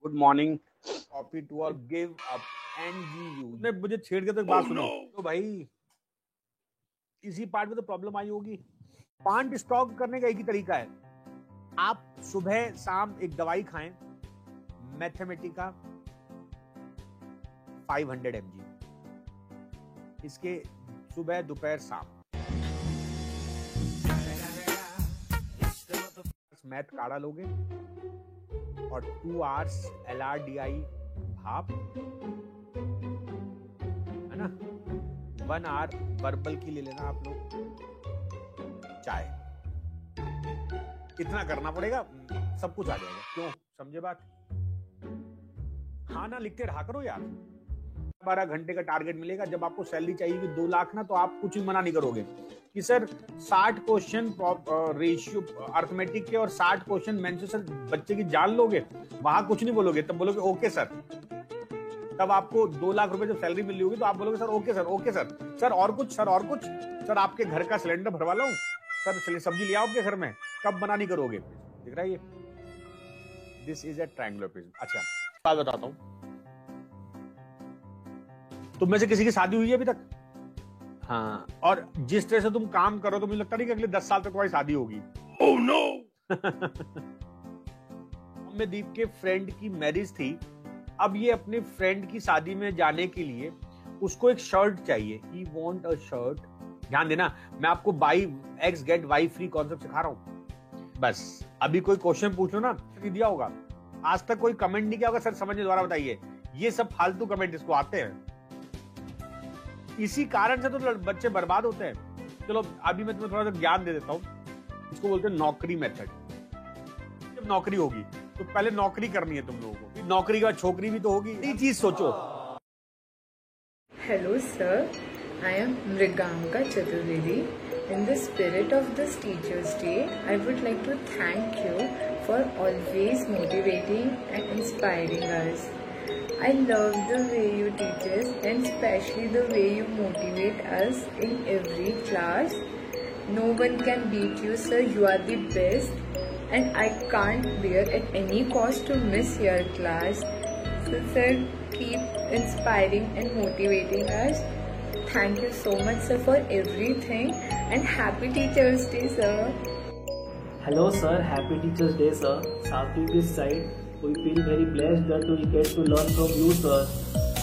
Good morning copy to और give up एनजीयू ने मुझे छेड़ के तो एक बात सुनो तो भाई इसी पार्ट में तो प्रॉब्लम आई होगी। पांट स्टॉक करने का एक ही तरीका है, आप सुबह शाम एक दवाई खाएं मैथमेटिका 500 mg, इसके सुबह दोपहर शाम मैथ काढ़ा लोगे और 2 hours LRDI भाप है ना, 1 hour वर्बल की ले लेना आप लोग चाय, इतना करना पड़ेगा, सब कुछ आ जाएगा। क्यों, समझे बात? हाँ ना लिखते रहा करो यार। 12 घंटे का टारगेट मिलेगा। जब आपको सैलरी चाहिए कि 2 लाख ना, तो आप कुछ भी मना नहीं करोगे कि सर 60 क्वेश्चन रेशियो अर्थमेटिक के और 60 क्वेश्चन मेंसुरेशन बच्चे की जान लोगे, वहां कुछ नहीं बोलोगे। तब बोलोगे ओके सर। तब आपको 2 लाख रुपए जब सैलरी मिल रही होगी तो आप बोलोगे sir okay sir, okay sir, sir और कुछ, सर और कुछ, सर आपके घर का सिलेंडर भरवा लाऊं, सर सब्जी ले आओ आपके घर में। कब मना नहीं करोगे? दिख रहा है ये, this is a triangular prism. अच्छा बात बताता हूं, तुम में से किसी की शादी हुई है अभी तक? हाँ, और जिस तरह से तुम काम करो तो मुझे लगता नहीं कि अगले 10 साल तक तुम्हारी शादी होगी। Oh no. दीप के फ्रेंड की मैरिज थी। अब ये अपने फ्रेंड की शादी में जाने के लिए उसको एक शर्ट चाहिए, ही वांट अ शर्ट। ध्यान देना, मैं आपको buy X get Y free concept सिखा रहा हूं। बस अभी कोई क्वेश्चन पूछ लो ना, दिया होगा, आज तक कोई कमेंट नहीं किया होगा सर समझने द्वारा बताइए, ये सब फालतू कमेंट इसको आते हैं। इसी कारण से तो बच्चे बर्बाद होते हैं। चलो अभी मैं तुम्हें थोड़ा सा ज्ञान दे देता हूं, इसको बोलते हैं नौकरी मेथड। जब नौकरी होगी तो पहले नौकरी करनी है तुम लोगों को, नौकरी के बाद छोकरी भी तो होगी। ये चीज सोचो। Hello sir, I am Mriganka Chaturvedi. In the spirit of this Teachers' Day, I would like to thank you for always motivating and inspiring us. I love the way you teach us and especially the way you motivate us in every class. No one can beat you, sir. You are the best and I can't bear at any cost to miss your class. So sir, keep inspiring and motivating us. Thank you so much sir for everything and happy Teachers' Day sir. Hello sir, happy Teachers' Day sir. Safi this side. We feel very blessed that we get to learn from you sir.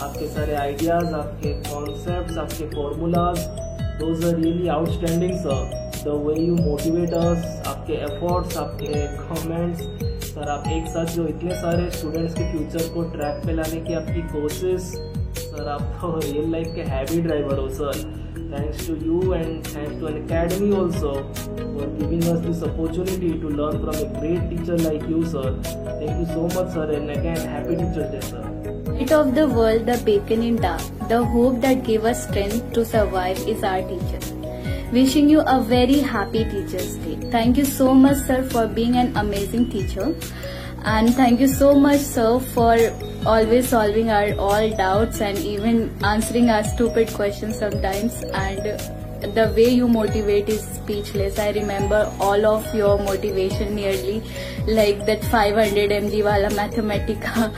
आपके सारे ideas, आपके concepts, आपके formulas, those are really outstanding sir. The way you motivate us, आपके efforts, आपके comments, sir आप एक साथ जो इतने सारे स्टूडेंट्स के फ्यूचर को ट्रैक पे लाने की आपकी कोशिश, सर आप तो रियल लाइफ के हैवी ड्राइवर हो sir. Thanks to you and thanks to Unacademy also for giving us this opportunity to learn from a great teacher like you sir. Thank you so much sir and again happy teachers day sir. Light of the world, the beacon in dark, the hope that gave us strength to survive is our teacher. Wishing you a very happy Teachers' Day. Thank you so much sir for being an amazing teacher, and thank you so much sir for always solving our all doubts and even answering our stupid questions sometimes, and the way you motivate is speechless. I remember all of your motivation nearly, like that 500 mg wala mathematica,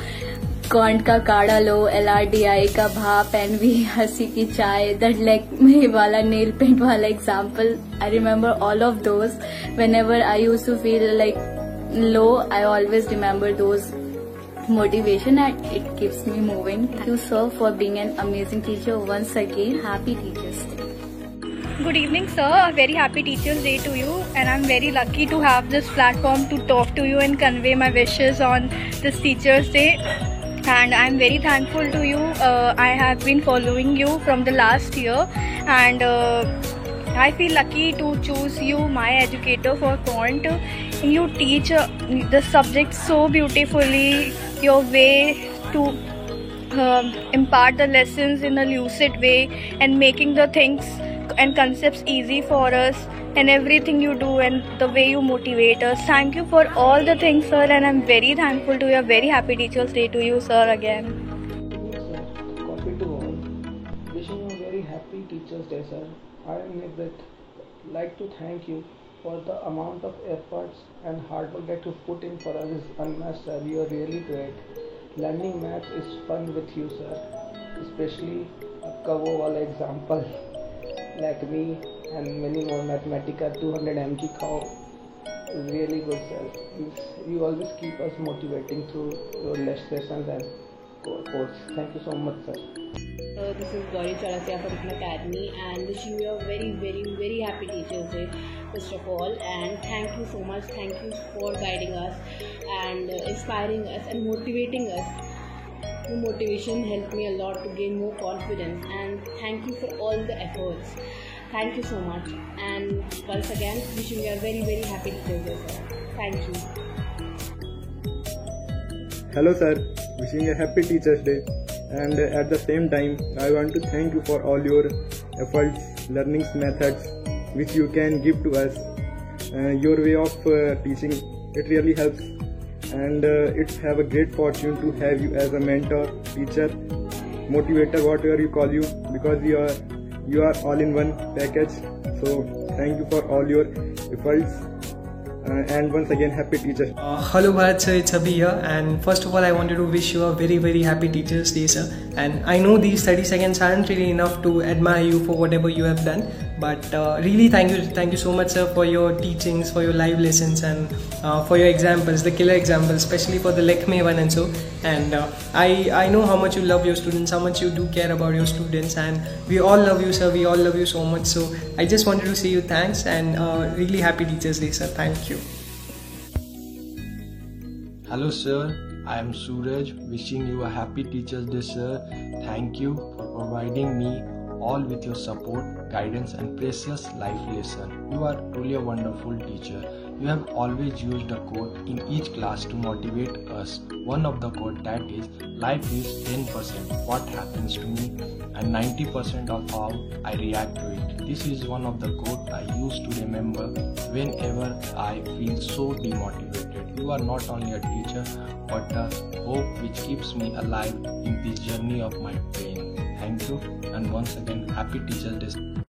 can't का काढ़ा लो, LRDI का भाप, and भी हंसी की चाय, that leg वाला nail paint वाला example. I remember all of those. Whenever I use to feel like low, I always remember those motivation and it keeps me moving. Thank you sir for being an amazing teacher. Once again, happy Teachers' Day. Good evening sir, a very happy Teachers' Day to you, and I'm very lucky to have this platform to talk to you and convey my wishes on this Teachers' Day, and I'm very thankful to you. I have been following you from the last year, and I feel lucky to choose you my educator for quant. You teach the subject so beautifully. Your way to impart the lessons in a lucid way and making the things and concepts easy for us, and everything you do and the way you motivate us. Thank you for all the things sir, and I'm very thankful to you. A very happy Teachers' Day to you sir again. Copy to all. Wishing you a very happy Teachers' Day sir. I would like to thank you for the amount of efforts and hard work that you put in for us is unmatched sir. You are really great. learning math is fun with you, sir. Especially आपका वो वाला example, like me and many more Mathematica 200 mg खाओ, is really good, sir. You always keep us motivating through your lessons and course. Thank you so much, sir. This is Gauri Charasia from Khan Academy and wishing you a very happy Teachers Day first of all, and thank you so much. Thank you for guiding us and inspiring us and motivating us. Your motivation helped me a lot to gain more confidence, and thank you for all the efforts. Thank you so much, and once again wishing you a very happy Teachers Day, sir. Thank you. Hello sir, wishing a happy Teachers Day, and at the same time I want to thank you for all your efforts, learning methods which you can give to us. Your way of teaching, it really helps, and it's have a great fortune to have you as a mentor, teacher, motivator, whatever you call you, because you are all in one package. So thank you for all your efforts. And once again, happy Teachers. Hello Bharat sir, it's Abhi here, and first of all I wanted to wish you a very happy Teachers Day, sir. And I know these 30 seconds aren't really enough to admire you for whatever you have done, but really thank you so much sir for your teachings, for your live lessons, and for your examples, the killer examples, especially for the Lakme one and so. And I know how much you love your students, how much you do care about your students, and we all love you sir, we all love you so much. So I just wanted to say you thanks, and really happy Teachers Day, sir. Thank you. Hello sir, I am Suraj, wishing you a happy Teachers Day, sir. Thank you for providing me all with your support, guidance and precious life lesson. You are truly a wonderful teacher. You have always used a quote in each class to motivate us. One of the quote that is, life is 10% what happens to me and 90% of how I react to it. This is one of the quotes I use to remember whenever I feel so demotivated. You are not only a teacher but a hope which keeps me alive in this journey of my pain. Thank you, and once again happy Teachers Day.